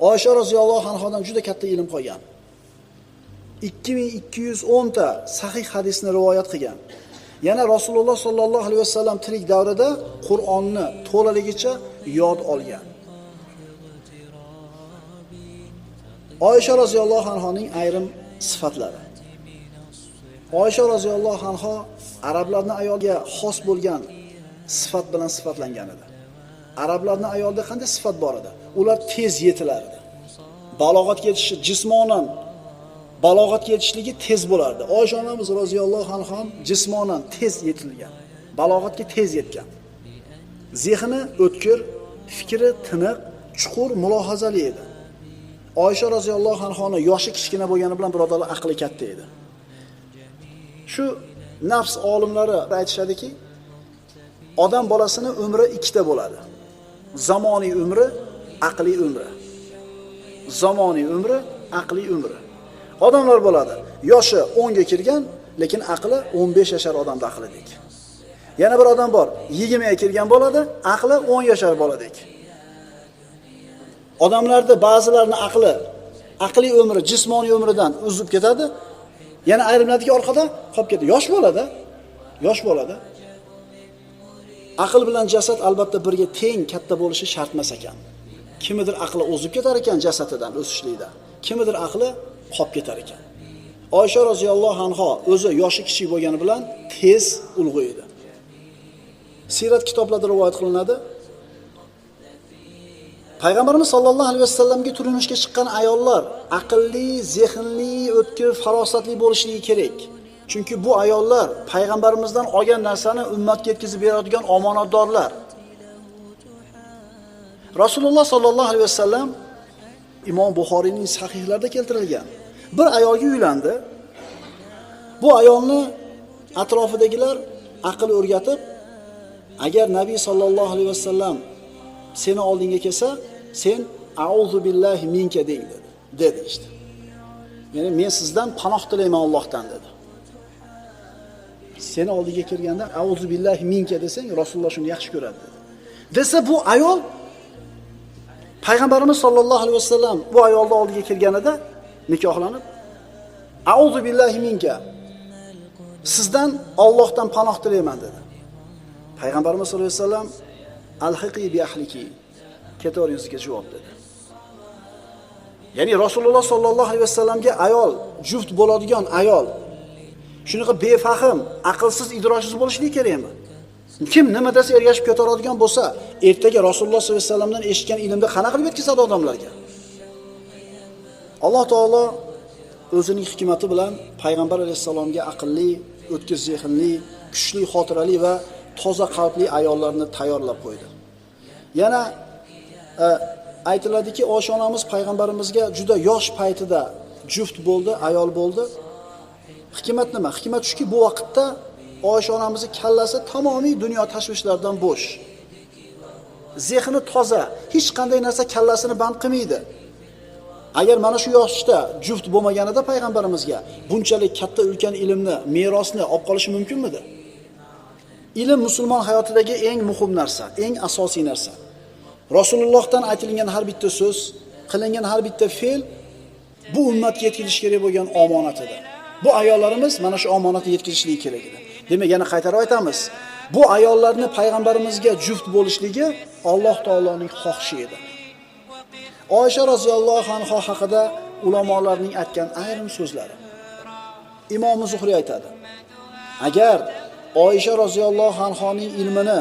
Oysha roziyallohu anhodan juda katta ilm qolgan. 2210 ta sahih hadisni rivoyat qilgan. Yana Rasululloh sollallohu alayhi vasallam tirik davrida Qur'onni to'laligicha yod olgan. Oysha roziyallohu anhoning ayrim sifatlari. Oysha roziyallohu anho arablarning ayolga xos bo'lgan sifat bilan sifatlangan edi. Arablarning ayolda qanday sifat bor edi? Ular tez yetilardi. Balog'atga yetishi, jismonan balog'atga yetishligi tez bo'lardi. Oysha onamiz roziyallohu anha ham jismonan tez yetilgan, balog'atga tez yetgan. Zehni o'tkir, fikri tiniq, chuqur, mulohazali edi. Oysha roziyallohu anhoning yoshi kichkina bo'lgani bilan birodarlar aqli katta edi. Shu nafs olimlari aytishadiki, odam bolasining umri ikkita bo'ladi. Zamoniy umri, aqliy umri. Zamoniy umri, aqliy umri. Odamlar bo'ladi. Yoshi 10 ga kirgan, lekin aqli 15 yashar odamning aqlidek. Yana bir odam bor, 20 ga kirgan bo'ladi, aqli 10 yashar bo'ladek. Odamlarda ba'zilarning aqliy umri jismoniy umridan uzib ketadi. Yana ayrimlarniki orqada qolib ketadi. Yosh bo'ladi. Aql bilan jasad albatta birga teng katta bo'lishi shart emas ekan. Kimidir aqli o'zib ketar ekan jasadidan o'sishlikda. Kimidir aqli qolib ketar ekan. Oysha roziyallohu anha o'zi yoshi kichik bo'lgani bilan tez ulg'aydi. Sirat kitoblarida rivoyat qilinadi. Payg'ambarimiz sollallohu alayhi vasallamga turmushga chiqqan ayollar aqlli, zehnli, o'tkir, farosatli bo'lishligi kerak. Chunki bu ayollar payg'ambarimizdan olgan narsani ummatga yetkazib beradigan omonatdorlar. Rasululloh sollallohu alayhi vasallam Imom Buxoriyning sahihlarida keltirilgan. Bir ayolga uylandi. Bu ayolni atrofidagilar aql o'rgatib, agar Nabiy sollallohu alayhi vasallam seni oldinga kelsa, sen a'udhu billahi minka deng dedi işte. Ya'ni men sizdan panoh tilayman Allohdan dedi. Seni oldiga kelganda a'udhu billahi minka desang, Rasululloh shuni yaxshi ko'radi dedi. Desa bu ayol Payg'ambarimiz sollallohu alayhi vasallam bu ayolning oldiga kelganida nikohlanib, a'udhu billahi minka, sizdan Allohdan panoh tilayman dedi. Payg'ambarimiz sollallohu alayhi vasallam alhiqi bi ahliki, ketoringizga javob dedi. Ya'ni Rasululloh sollallohu alayhi vasallamga ayol, juft bo'ladigan ayol shunaqa befahm, aqlsiz, idroksiz bo'lishligi kerakmi? Kim nima desa ergashib ketaradigan bo'lsa, ertaga Rasululloh sollallohu alayhi vasallamdan eshitgan ilmni qanaqa qilib yetkazadi odamlarga? Alloh taolo o'zining hikmati bilan payg'ambar alayhisalomga aqlli, o'tkir zehnli, kuchli xotirali va toza qalbli ayollarni tayyorlab qo'ydi. Yana aytiladiki, Oysha onamiz payg'ambarimizga juda yosh paytida juft bo'ldi, ayol bo'ldi. Hikmat nima? Hikmat shuki, bu vaqtda Oysha onamizning kallasi tamomiy dunyo tashvishlaridan bo'sh. Zehni toza, hech qanday narsa kallasini band qilmaydi. Agar mana shu yoshda juft bo'lmaganida payg'ambarimizga bunchalik katta ulkan ilmni, merosni olib qolishi mumkinmidi? Ilm musulmon hayotidagi eng muhim narsa, eng asosiy narsa. Rasulullohdan aytilgan har bitta so'z, qilingan har bitta fe'l bu ummatga yetkazilishi kerak bo'lgan omonat edi. Bu ayollarimiz mana shu omonatni yetkazishligi kerak edi. Demak, yana qaytarib aytamiz. Bu ayollarni payg'ambarimizga juft bo'lishligi Alloh taoloning xohishi edi. Oysha roziyallohu anha haqida ulamolarning aytgan ayrim so'zlari. Imom Zuhriy aytadi: agar Oysha roziyallohu anhoning ilmini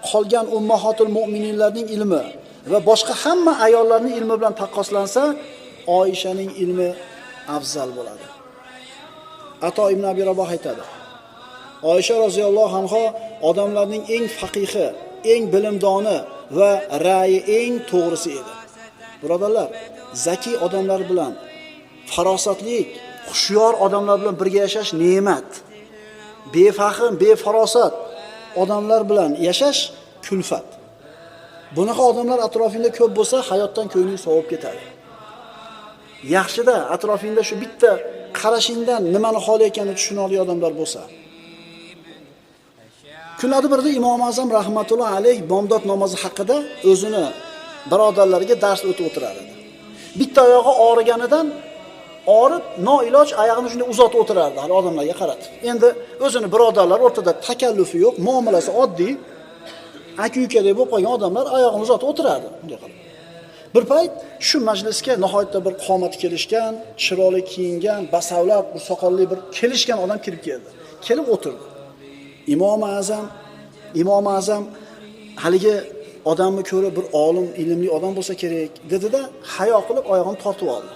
qolgan ummahatul mu'mininlarning ilmi va boshqa hamma ayollarning ilmi bilan taqqoslansa, Oyshaning ilmi afzal bo'ladi. Ato ibn Abi Raboh aytadi: Oysha roziyallohu anha odamlarning eng faqihi, eng bilimdoni va ra'yi eng to'g'risi edi. Birodarlar, zaki odamlar bilan, farosatli, xushyor odamlar bilan birga yashash ne'mat. Befahm, befarosat odamlar bilan yashash kulfat. Bunaqa odamlar atrofingda ko'p bo'lsa, hayotdan ko'ngling sovib ketadi. Yaxshida atrofingda shu bitta qarashingdan nimani xohlayotganini tushuna oladigan odamlar bo'lsa. Kunlardan birida Imom Azam rahmatulloh alayh bomdod namozi haqida o'zini birodarlariga dars o'tib o'tirar edi. Bitta oyog'i og'riganidan orib, noiloj oyog'ini shunday uzatib o'tirardi hali odamlarga qaratib. Endi o'zini birodarlar o'rtada takallufi yo'q, muomalasi oddiy. Aka-ukadek bo'lib qolgan odamlar oyog'ini uzatib o'tirardi bunday qilib. Bir payt shu majlisga nihoyatda bir qomati kelishgan, chiroyli kiyingan, basavlat, bir soqolli bir kelishgan odam kirib keldi. Kelib o'tirdi. Imom Azam haligi odamni ko'rib bir olim, ilmli odam bo'lsa kerak dedi-da, hayo qilib oyog'ini tortib oldi.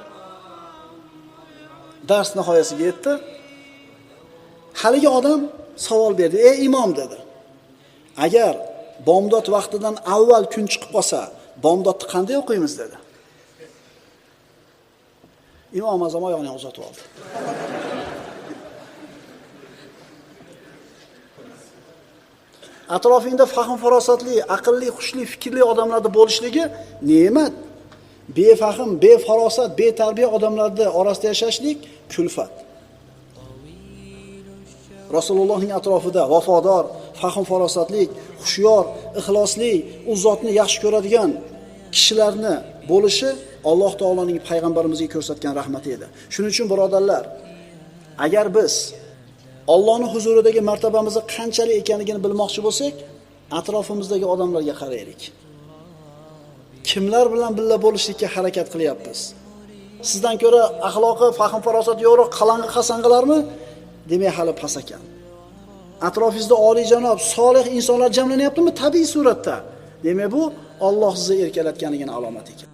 Dars nihoyasiga yetdi. Haligi odam savol berdi. "Ey imom" dedi. "Agar bomdod vaqtidan avval kun chiqib qolsa, bomdodni qanday o'qiymiz?" dedi. Imom Azam oyog'ini uzatib oldi. Atrofingda fahm farosatli, aqlli, xushli, fikrli odamlarda bo'lishligi ne'mat. Befahm, befarosat, betarbiya odamlarda orasida yashashlik kulfat. Rasulullohning atrofida vafodor, fahm farosatli, xushyor, ixlosli, u zotni yaxshi ko'radigan kishilarni bo'lishi Alloh taoloning payg'ambarimizga ko'rsatgan rahmati edi. Shuning uchun birodarlar, agar biz Allohning huzuridagi martabamizni qanchalik ekanligini bilmoqchi bo'lsak, atrofimizdagi odamlarga qaraylik. Kimlar bilan birga bo'lishlikka harakat qilyapmiz? Sizdan ko'ra axloqi, fahm farosati yo'q qalang'i qasangilarmi? Demak, hali pas ekan. Atrofingizda oliyjanob, solih insonlar jamlanyaptimi? Tabiiy suratda. Demak, bu Alloh sizni erkalatganining alomati ekan.